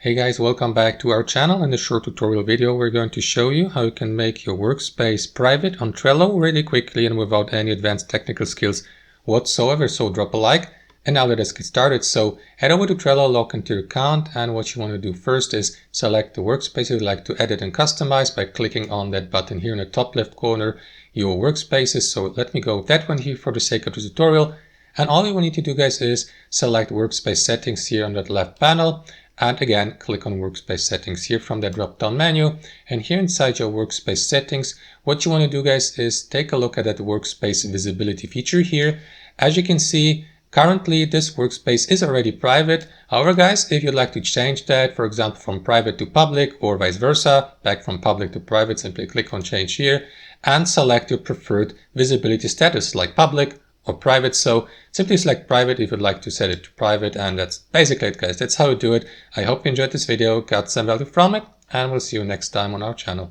Hey guys, welcome back to our channel. In this short tutorial video, we're going to show you how you can make your workspace private on Trello really quickly and without any advanced technical skills whatsoever. So drop a like and now let us get started. So head over to Trello, log into your account, and what you want to do first is select the workspace you'd like to edit and customize by clicking on that button here in the top left corner, your workspaces. So let me go with that one here for the sake of the tutorial. And all you will need to do, guys, is select workspace settings here on that left panel. And again, click on workspace settings here from the drop down menu. And here inside your workspace settings, what you want to do, guys, is take a look at that workspace visibility feature here. As you can see, currently this workspace is already private. However, guys, if you'd like to change that, for example, from private to public or vice versa, back from public to private, simply click on change here and select your preferred visibility status like public or private. So simply select private if you'd like to set it to private, and that's basically it, guys. That's how you do it. I hope you enjoyed this video, got some value from it, and we'll see you next time on our channel.